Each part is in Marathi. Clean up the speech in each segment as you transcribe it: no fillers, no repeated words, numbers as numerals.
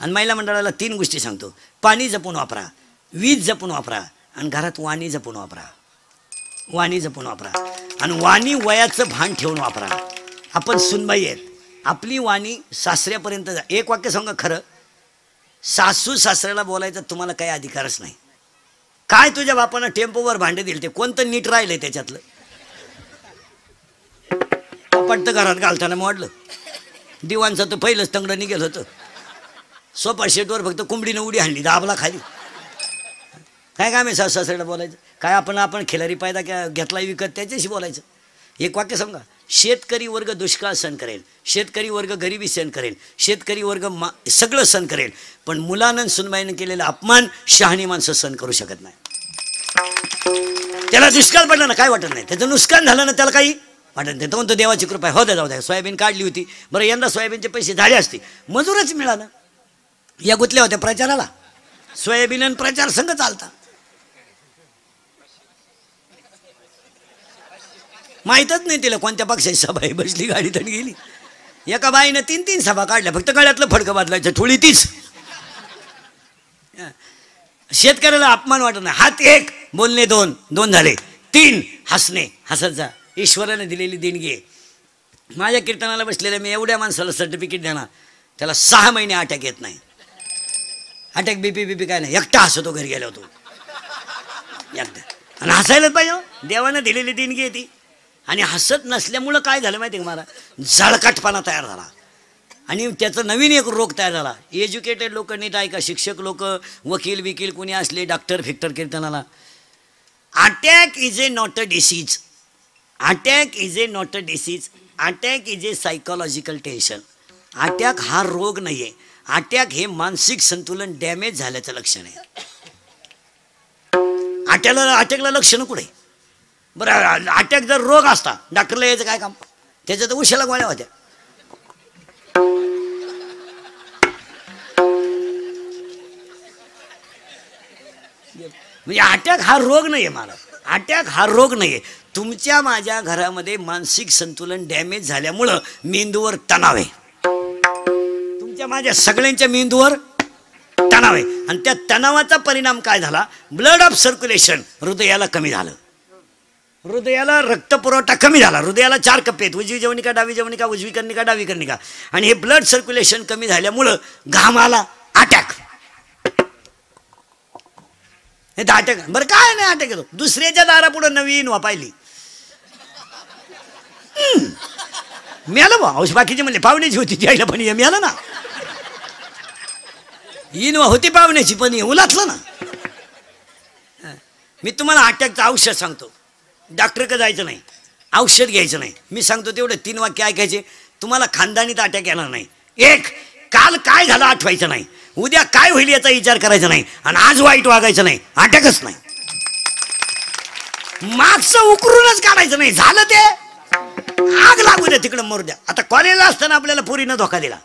आणि महिला मंडळाला 3 गोष्टी सांगतो. पाणी जपून वापरा, वीज जपून वापरा आणि घरात वाणी जपून वापरा. वाणी जपून वापरा आणि वाणी वयाचं भान ठेवून वापरा. आपण सुनबाई आहेत, आपली वाणी सासऱ्यापर्यंत जा. एक वाक्य सांगा खरं, सासू सासऱ्याला बोलायचा तुम्हाला काही अधिकारच नाही. काय तुझ्या बापानं टेम्पोवर भांडे दिले ते कोणतं नीट राहिलंय त्याच्यातलं? पटतं घरात घालताना मोडलं. दिवाणचं तर पहिलंच तंगड निघेल होतं. सोफा शेटवर फक्त कोंबडीनं उडी हाणली, दाबला खाली. काय काम आहे सासू सासऱ्याला बोलायचं? काय आपण खिलारी पायदा घेतला विकत त्याच्याशी बोलायचं? एक वाक्य सांगा, शेतकरी वर्ग दुष्काळ सहन करेल, शेतकरी वर्ग गरिबी सहन करेल, शेतकरी वर्ग सगळं सहन करेल, पण मुलानं सुनबाईनं केलेला अपमान शहाणी माणसं सहन करू शकत नाही. त्याला दुष्काळ पडला ना काय वाटत नाही, त्याचं नुकसान झालं ना त्याला काही वाटत नाही. तो म्हणतो देवाची कृपा आहे, हो द्या जाऊ द्या. सोयाबीन काढली होती, बरं यंदा सोयाबीनचे पैसे झाले असते, मजूरच मिळालं. या गुतल्या होत्या प्रचाराला, सोयाबीन आणि प्रचार संघ चालता. माहीतच नाही तिला कोणत्या पक्षाची सभा आहे, बसली गाडीत आणि गेली. एका बाईनं 3 सभा काढल्या, फक्त गळ्यातलं फडकं बदलायचं, ठोळी तीच. शेतकऱ्याला अपमान वाटत नाही. हात 1, बोलणे 2 झाले. 3 हसणे, हसत जा. ईश्वराने दिलेली देणगी आहे. माझ्या कीर्तनाला बसलेल्या मी एवढ्या माणसाला सर्टिफिकेट देणार, त्याला 6 महिने अटॅक येत नाही. अटॅक बीपी काय नाही, एकटा हसतो घरी गेला होतो एकदा. आणि हसायलाच पाहिजे, देवानं दिलेली देणगी आहे ती. आणि हसत नसल्यामुळं काय झालं माहिती आहे का, मला जळकटपणा तयार झाला आणि त्याचा नवीन एक रोग तयार झाला. एज्युकेटेड लोक नीट ऐका, शिक्षक लोक, वकील कोणी असले, डॉक्टर फिक्टर कीर्तनाला, attack is a not a disease. Attack is a not a disease. Attack is a psychological tension. Attack हा रोग नाही आहे. अटॅक हे मानसिक संतुलन डॅमेज झाल्याचं लक्षण आहे. अटॅकला लक्षण कुठे? बरं, अटॅक जर रोग असता डॉक्टरला यायचं काय काम? त्याच्या तर उशाला गोळ्या होत्या. म्हणजे अटॅक हा रोग नाही आहे. मला अटॅक हा रोग नाही आहे. तुमच्या माझ्या घरामध्ये मानसिक संतुलन डॅमेज झाल्यामुळं मेंदूवर तणाव आहे. तुमच्या माझ्या सगळ्यांच्या मेंदूवर तणाव आहे आणि त्या तणावाचा परिणाम काय झाला? ब्लड ऑफ सर्क्युलेशन, हृदयाला कमी झालं. हृदयाला रक्तपुरवठा कमी झाला. हृदयाला 4 कप्पे आहेत, उजवी जवनिका, डावी जवनिका, उजवी कर्णिका, डावी कर्णिका. आणि हे ब्लड सर्क्युलेशन कमी झाल्यामुळं घामाला अटॅक. हे अटॅक बरं काय नाही अटॅक येतो. दुसऱ्याच्या दारापुढं नवीन वापायली मिळालं बा. औष बाकीचे म्हणले पाहुण्याची होती त्याला पण हे मिळालं ना. इनवा होती पाहुण्याची पण हे उलातलं ना. मी तुम्हाला अटॅकचं औषध सांगतो. डॉक्टरकडे जायचं नाही, औषध घ्यायचं नाही. मी सांगतो तेवढे 3 वाक्य ऐकायचे. तुम्हाला खानदानीत अटॅक येणार नाही. 1, काल काय झालं आठवायचं नाही, उद्या काय होईल याचा विचार करायचा नाही, आणि आज वाईट वागायचं नाही. अटॅकच नाही. मागचं उकरूनच काढायचं नाही. झालं ते आग लागू द्या, तिकडं मरू द्या. आता कॉलेजला असताना आपल्याला पोरीनं धोका दिला,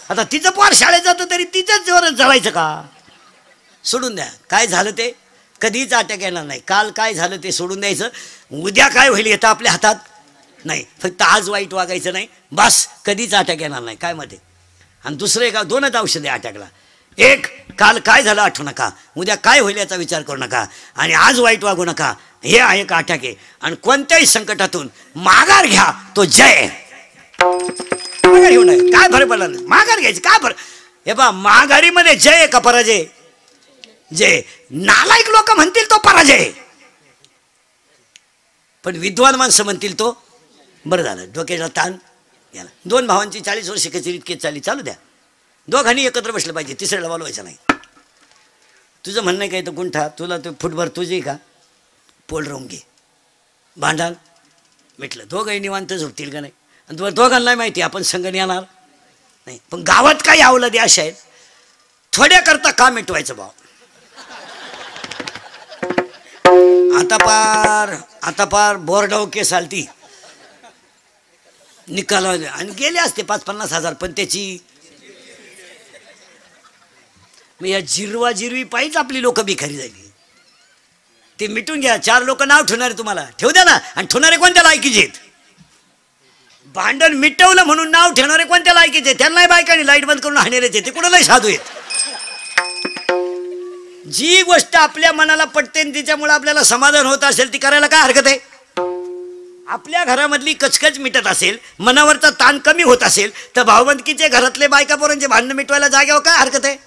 आता तिचं पोर शाळेत जातं तरी तिचंच जोरात जळायचं का? सोडून द्या. काय झालं ते कधीच अटॅक येणार नाही. काल काय झालं ते सोडून द्यायचं. उद्या काय होईल येतं आपल्या हातात नाही. फक्त आज वाईट वागायचं नाही, बस. कधीच अटॅक येणार नाही. काय मध्ये? आणि दुसरं एक 2च औषध आहे अटॅकला. 1, काल काय झालं आठवू नका, उद्या काय होईल याचा विचार करू नका, आणि आज वाईट वागू नका. हे आहे का अटॅक आहे. आणि कोणत्याही संकटातून माघार घ्या, तो जय. माघार घेऊ नये, काय फरक पडला? माघार घ्यायची काय फरक? हे बा, माघारीमध्ये जय का पराजय? जय. नालायक लोक म्हणतील तो पराजय, पण विद्वान माणसं म्हणतील तो बरं झालं. डोक्याला ताण याला. 2 भावांची 40 वर्ष कचेरी इतके चालू द्या. दोघांनी एकत्र बसलं पाहिजे, तिसऱ्याला बोलवायचं नाही. तुझं म्हणणं काय तर गुंठा तुला ते फुटभर तुझी का पोल राहून घे, भांडण मिटलं. दोघंही निवांत झोपतील का नाही? आणि तुम्हाला दोघांना माहिती आपण संघ येणार नाही. पण गावात काही अवलादी अशा आहेत, थोड्या करता का मिटवायचं भाव. आता पार बोर्डाव केस आलती, निकाल आणि गेले असते 5-50 हजार, पण त्याची या जिरवी पाहिजे आपली लोक भिकारी झाली. ते मिटून घ्या. 4 लोक नाव ठेवणारे तुम्हाला ठेवू द्या ना. आणि ठेवणारे कोणत्या लायकीचे आहेत? भांडण मिटवलं म्हणून नाव ठेवणारे कोणत्या लायकीचे? त्यांनाही बायकांनी लाईट बंद करून हाणेरेचे, ते कुणालाही साधू आहेत. जी गोष्ट आपल्या मनाला पटते आणि तिच्यामुळे आपल्याला समाधान होत असेल ती करायला काय हरकत आहे? आपल्या घरामधली कचकच मिटत असेल, मनावरचा ताण कमी होत असेल, तर भावबंदकीचे घरातले बायका पोरांचे भांडण मिटवायला जाग्यावर काय हरकत आहे?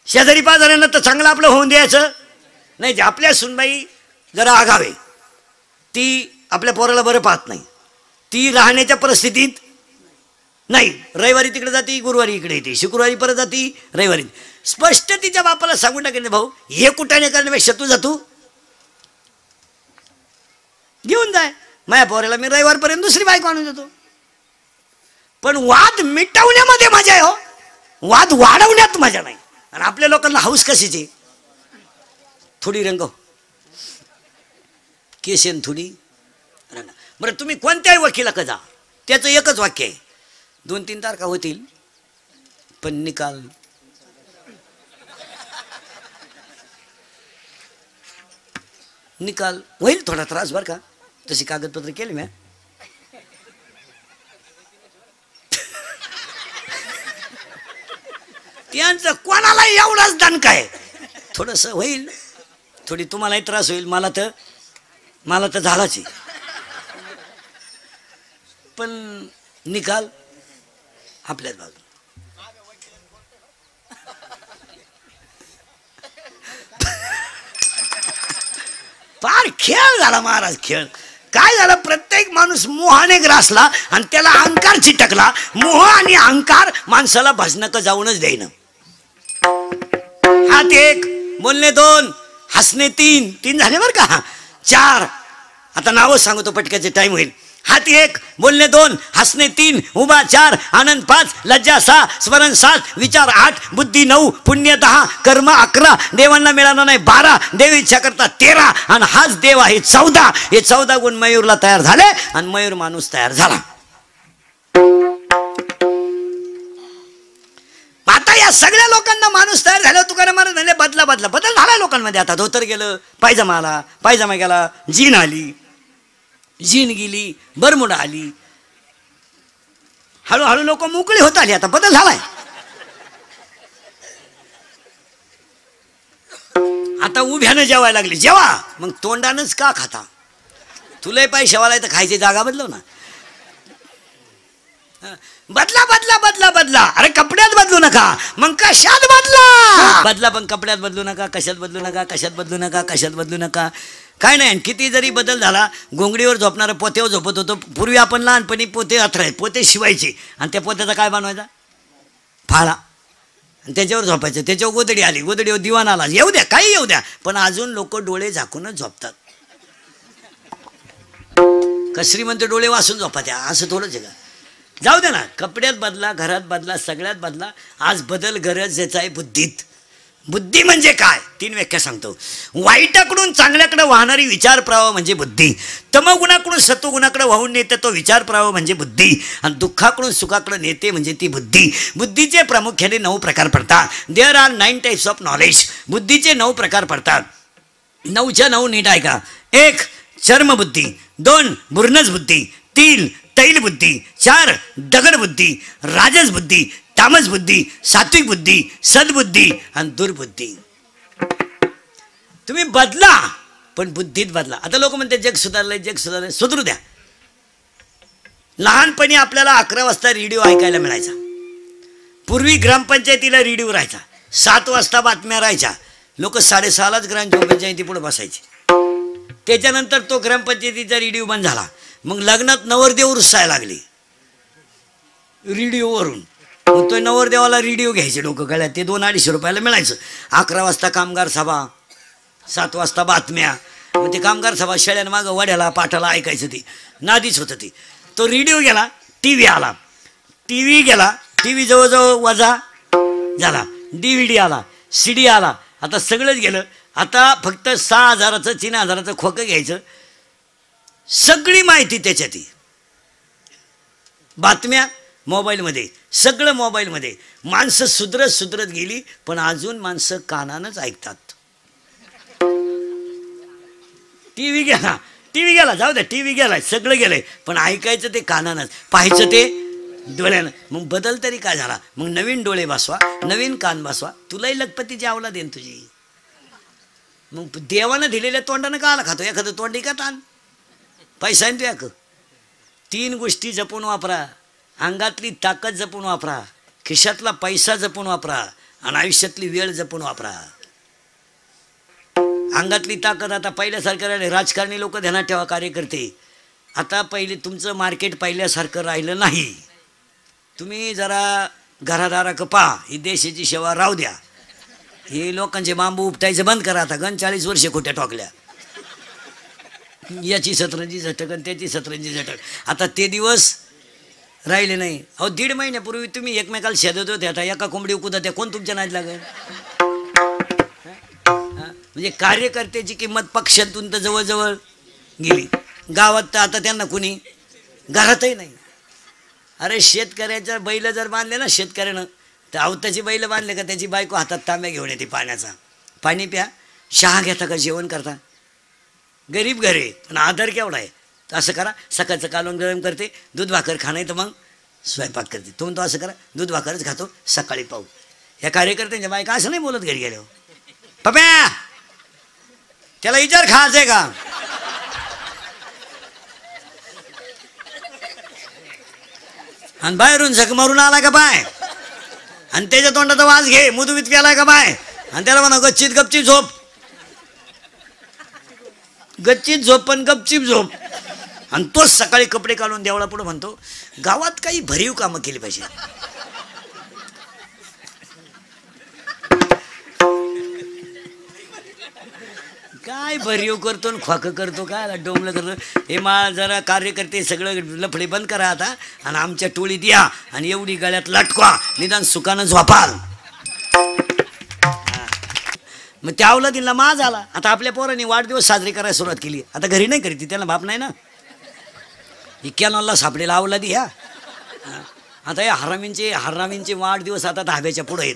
शेजारी पाजाऱ्यांना तर चांगलं आपलं होऊन द्यायचं नाही. जे आपल्या सुनबाई जरा आगावे, ती आपल्या पोराला बरं पाहत नाही, ती राहण्याच्या परिस्थितीत नाही. रविवारी तिकडे जाती, गुरुवारी इकडे येते, शुक्रवारी परत जाती, रविवारी. स्पष्ट तिच्या बापाला सांगून टाकेल, भाऊ हे कुठाने करण्यापेक्षा तू जातो घेऊन जाय, माझ्या पोराला मी रविवारपर्यंत दुसरी बायको आणून देतो. पण वाद मिटवण्यामध्ये मजा आहे हो, वाद वाढवण्यात मजा नाही. आणि आपल्या लोकांना हाऊस कशाची? थोडी रंग केसेन थोडी रंग. बरं तुम्ही कोणत्याही वकिलाकडे जा, त्याचं एकच वाक्य आहे, 2-3 तारखा होतील पण निकाल निकाल होईल. थोडा त्रास बरं का, तशी कागदपत्र केली मी. त्यांचं कोणाला एवढाच दणका आहे, थोडंसं होईल, थोडी तुम्हालाही त्रास होईल, मला तर झालाच आहे, पण निकाल आपल्याच बाजूला. फार खेळ झाला महाराज, खेळ. काय झालं, प्रत्येक माणूस मोहाने ग्रासला आणि त्याला अहंकार चिटकला. मोह आणि अहंकार माणसाला भजनक जाऊनच देईन. हात 1, बोलणे 2, हसणे 3, 3 झाले बरं का. 4, आता नावच सांगतो पटक्याचे, टाइम होईल. हात 1, बोलणे 2, हसणे 3, उभा 4, आनंद 5, लज्जा 6, स्मरण 7, विचार 8, बुद्धी 9, पुण्य 10, कर्म 11, देवांना मिळाला नाही 12, देव इच्छा करता 13, आणि हाच देव आहे 14. हे 14 गुण मयूरला तयार झाले आणि मयूर माणूस तयार झाला. आता या सगळ्या लोकांना माणूस तयार झाल्यावर तुकाराम महाराज म्हणले बदला बदला. बदल झाला लोकांमध्ये. आता धोतर गेलं, पायजमा आला, पायजमा गेला, जीन आली, जीन गेली, बरमुडा आली, हळूहळू लोक मोकळी होत आली. आता बदल झालाय. आता उभ्यानं जेवायला लागली. जेवा मग तोंडानंच का खाता? तुला पैसे वाला तर खायची जागा बदलव ना. बदला बदला बदला बदला. अरे कपड्यात बदलू नका, मग कशात बदला? बदला पण कपड्यात बदलू नका, कशात बदलू नका, कशात बदलू नका, कशात बदलू नका. काय नाही, किती जरी बदल झाला, घोंगडीवर झोपणारं पोत्यावर झोपत होतो. पूर्वी आपण लहानपणी पोते अथराय, पोते शिवायचे आणि त्या पोत्याचा काय बनवायचा? फाळा, आणि त्याच्यावर झोपायचं. त्याच्यावर गोदडी आली, गोदडीवर दिवाण आला, येऊ द्या काही येऊ द्या, पण अजून लोक डोळे झाकूनच झोपतात. कसरी म्हणते डोळे वाचून झोपा त्या, असं थोडंच आहे का? जाऊ दे ना. कपड्यात बदला, घरात बदला, सगळ्यात बदला. आज बदल गरजेचा आहे बुद्धीत. बुद्धी म्हणजे काय? 3 व्याख्या सांगतो. वाईटाकडून चांगल्याकडे वाहणारी विचार प्रवाह म्हणजे बुद्धी. तमगुणाकडून सत्वगुणाकडे वाहून नेते तो विचार प्रवाह म्हणजे बुद्धी. आणि दुःखाकडून सुखाकडे नेते म्हणजे ती बुद्धी. बुद्धीचे प्रामुख्याने 9 प्रकार पडतात. There are 9 types of knowledge. बुद्धीचे 9 प्रकार पडतात. 9च्या 9 नीट आहे का? 1 चर्मबुद्धी, 2 बुर्नस बुद्धी, 3 तैल बुद्धी, 4 दगड बुद्धी, राजस बुद्धी, तामस बुद्धी, सात्विक बुद्धी, सद्बुद्धी आणि दुर्बुद्धी. तुम्ही बदला पण बुद्धीत बदला. आता लोक म्हणते जग सुधारलंय, जग सुधारलंय. सुधरू द्या. लहानपणी आपल्याला 11 वाजता रेडिओ ऐकायला मिळायचा. पूर्वी ग्रामपंचायतीला रेडिओ राहायचा. 7 वाजता बातम्या राहायच्या. लोक 6:30लाच ग्रामपंचायती पुढे बसायचे. त्याच्यानंतर तो ग्रामपंचायतीचा रेडिओ बंद झाला. मग लग्नात नवरदेव रुसायला लागले रेडिओवरून. मग तो नवरदेवाला रेडिओ घ्यायचे लोक गळ्यात. ते 200-250 रुपयाला मिळायचं. 11 वाजता कामगार सभा, 7 वाजता बातम्या. मग ते कामगार सभा शेळ्यांमागं वड्याला पाटाला ऐकायचं. ते नादीच होतं ते. तो रेडिओ गेला, टी व्ही आला, टी व्ही गेला, टी व्ही जवळजवळ वजा झाला, DVD आला, CD आला. आता सगळंच गेलं. आता फक्त 6,000चं 3,000चं खोकं घ्यायचं. सगळी माहिती त्याच्यात. बातम्या मोबाईलमध्ये, सगळं मोबाईलमध्ये. माणसं सुधरत गेली, पण अजून माणसं कानानंच ऐकतात. टी व्ही गेला, टीव्ही गेला, जाऊ द्या, टीव्ही गेलाय, सगळं गेलंय, पण ऐकायचं ते कानानच, पाहायचं ते डोळ्यानं. मग बदल तरी काय झाला? मग नवीन डोळे बसवा, नवीन कान बसवा, तुलाही लखपतीची अवलाद देईन तुझी. मग देवानं दिलेल्या तोंडानं का आला खातो? एखादं तोंडी का ताण पैसा तू एक. 3 गोष्टी जपून वापरा. अंगातली ताकद जपून वापरा, खिशातला पैसा जपून वापरा, आणि आयुष्यातली वेळ जपून वापरा. अंगातली ताकद आता पहिल्यासारखं राहिले. राजकारणी लोक ध्यानात ठेवा, कार्यकर्ते, आता पहिले तुमचं मार्केट पहिल्यासारखं राहिलं नाही. तुम्ही जरा घरादाराक पहा, ही देशाची सेवा राहू द्या. हे लोकांचे बांबू उपटायचं बंद करा. आता 40 वर्षे खोट्या टोकल्या, याची सतरंजी झटक आणि त्याची सतरंजी झटक. आता ते दिवस राहिले नाही. अहो 1.5 महिन्यापूर्वी तुम्ही एकमेकाला शेदत होते, आता एका कोंबडी कुदा त्या कोण तुमच्या नाद लागेल? म्हणजे कार्यकर्त्याची किंमत पक्षातून तर जवळजवळ गेली. गावात तर आता त्यांना कुणी घरातही नाही. अरे शेतकऱ्याच्या बैल जर बांधले ना शेतकऱ्यानं, तर अवताची बैल बांधले का त्याची बायको हातात तांब्या घेऊन येते पाण्याचा. पाणी प्या, चहा घेता का जेवण करता? गरीब घरे पण आदर केवढा आहे. तर असं करा, सकाळचं कालवण गरम करते, दूध भाकर खाणं तर मग स्वयंपाक करते. तो म्हणतो असं करा, दूध भाकरच खातो, सकाळी पाहू. या कार्यकर्त्यांच्या बायका असं नाही बोलत घरी गेलो. पप्या त्याला विचार खायचंय का? आणि बाहेरून झक मारून आला का बाय, आणि त्याच्या तोंडाचा वास घे, मुदुवीत प्यालाय का बाय, आणि त्याला म्हणा गच्चीत गपचीप झोप. गच्चीत झोप पण गपचीप झोप. आणि तोच सकाळी कपडे काढून देवळा पुढे म्हणतो गावात काही भरीव कामं केली पाहिजे. काय भरीव करतो आणि खोकं करतो, काय डोंबलं करतो. हे मा जरा कार्यकर्ते सगळं लफडे बंद करा आता, आणि आमच्या टोळीत या, आणि एवढी गळ्यात लटकवा, निदान सुखानं झोपाल. मग त्या अवलादीला माज आला. आता आपल्या पोरांनी वाढदिवस साजरे करायला सुरुवात केली. आता घरी नाही करीत, त्यांना बाप नाही ना. इक्यानॉलला सापडेला अवलादी ह्या. आता या हरामींचे वाढदिवस आता धाब्याच्या पुढं आहेत.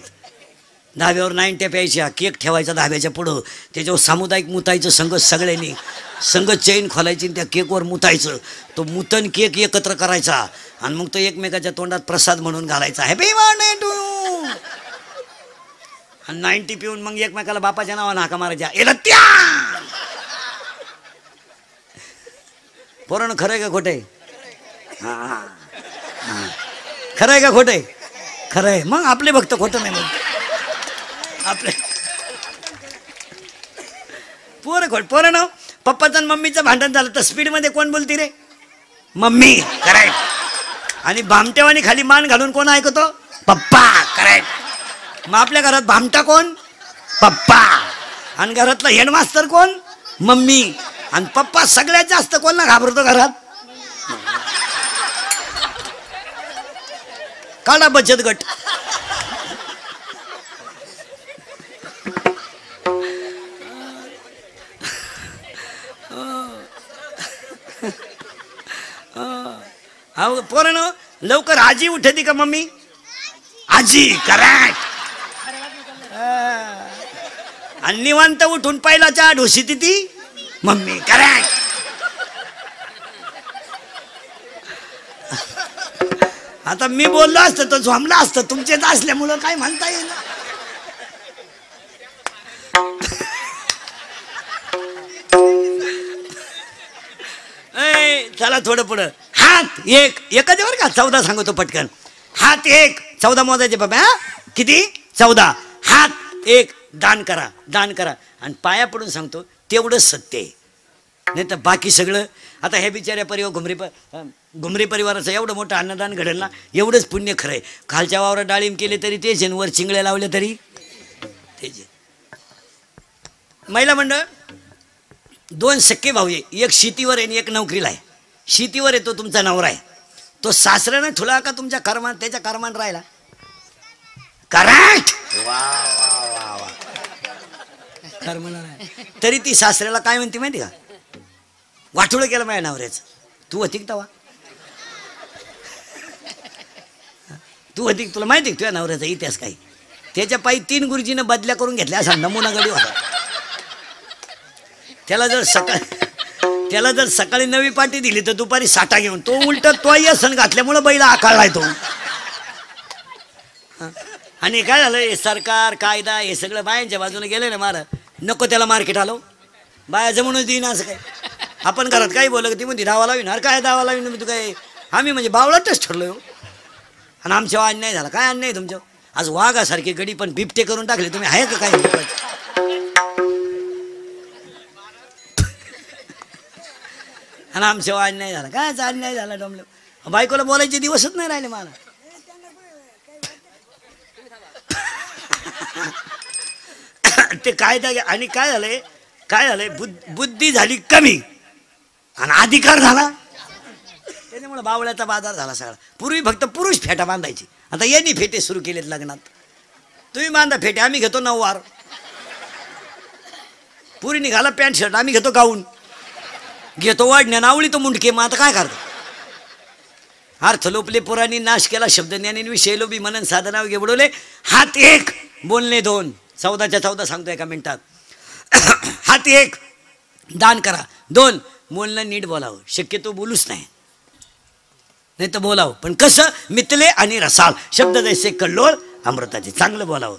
धाब्यावर 90 प्यायच्या, केक ठेवायचा धाब्याच्या पुढं, त्याच्यावर सामुदायिक मुतायचं संघ, सगळ्यांनी संघ चैन खोलायची, त्या केकवर मुतायचं. तो मुतन केक एकत्र करायचा, आणि मग तो एकमेकाच्या तोंडात प्रसाद म्हणून घालायचा, हॅपी बर्थडे टू यू. आणि 90 पिऊन मग एकमेकाला बापाच्या नावानं हाका मारायच्या, एला त्या. पोरानं खरंय का खोटंय? हा, खरंय का खोटंय? खरंय. मग आपले भक्त खोटं नाही म्हणते आपले पोरं खोट. पोरानं पप्पाचं आणि मम्मीचं भांडण झालं तर स्पीडमध्ये कोण बोलती रे? मम्मी. करेक्ट. आणि भामटेवानी खाली मान घालून कोण ऐकतो? पप्पा. करेक्ट. मग आपल्या घरात भामटा कोण? पप्पा. आणि घरातला हेडमास्तर कोण? मम्मी. आणि पप्पा सगळ्यात जास्त कोणला घाबरतो घरात? काढा बचत गट. पोरानं लवकर आजी उठती का मम्मी? आजी. करेक्ट. आणि निवांत उठून पहिला चहा ढोशी ती मम्मी. करेक्ट. आता मी बोललो असतं तर झोंबला असतं, तुमचेच असल्यामुळं काय म्हणता येईल. चला थोडं पुढं. हात एक एकाच्यावर का 14 सांगतो पटकन. हात एक 14 मोजायचे बाबा. किती? 14. हात एक. दान करा, दान करा. आणि पाया पडून सांगतो तेवढंच सत्य आहे, नाही तर बाकी सगळं. आता हे बिचाऱ्या घुमरी परिवाराचं एवढं मोठं अन्नदान घडेल ना, एवढंच पुण्य खरं आहे. खालच्या वावरात डाळिंब केले तरी तेच आहे, वर चिंगळ्या लावल्या तरी तेच आहे. महिला मंडळ 2 सख्खे भाऊ आहे, एक शेतीवर आहे आणि एक नोकरीला आहे. शेतीवर आहे तो तुमचा नवरा आहे, तो सासऱ्यानं ठुला का तुमच्या कर्मान, त्याच्या कर्मान राहिला. करेक्ट. वा वा वा वा. कर्मला तरी ती सासऱ्याला काय म्हणते माहिती का? वाटोळं केलं माझ्या नवऱ्याचं. तू होती तवा? तू होती? तुला माहिती तुझ्या नवऱ्याचा इतिहास काही? त्याच्या पायी 3 गुरुजीनं बदल्या करून घेतल्या, असा नमुना गडी होता. त्याला जर त्याला जर सकाळी नवी पाटी दिली तर दुपारी साठा घेऊन तो उलट तोही असण घातल्यामुळे बैला आकाळलाय तो. आणि काय झालं हे सरकार कायदा हे सगळं बायांच्या बाजूने गेले ना मार नको त्याला मार्केट आलो बाया जमूनच देईन असं काय. आपण घरात काही बोललं ती म्हणते दावा लावीन अरे काय दावा लावीन तू काय आम्ही म्हणजे बावळाटच ठरलो हो. आणि आमच्यावर अन्याय झाला काय अन्याय तुमच्या आज वाघासारखे गडी पण बिबटे करून टाकले तुम्ही आहे का काय. आणि आमच्यावर अन्याय झाला काय अन्याय झाला डोंबलं बायकोला बोलायचे दिवसच नाही राहिले मला. ते कायदा आणि काय झालंय बुद्धी झाली कमी आणि अधिकार झाला त्याच्यामुळे बावळ्याचा बाजार झाला सगळा. पूर्वी फक्त पुरुष फेटा बांधायची आता यांनी फेटे सुरू केलेत लग्नात. तुम्ही बांधा फेटे आम्ही घेतो नऊवार. पुरी निघाला पॅन्ट शर्ट आम्ही घेतो गाऊन घेतो वाढण्या नावळी तो मुंडके मग आता काय करतो. अर्थ लोपले पुराणी नाश केला शब्द ज्ञानी विषय लोभी मनन साधना घे बुडवले हात एक बोलणे दोन. 14च्या 14 सांगतो एका मिनिटात. हात एक दान करा. 2 बोलणं नीट बोलावं शक्यतो बोलूच नाही तर बोलावं पण कसं मितले आणि रसाळ शब्द जैसे कल्लोळ अमृताचे चांगलं बोलावं.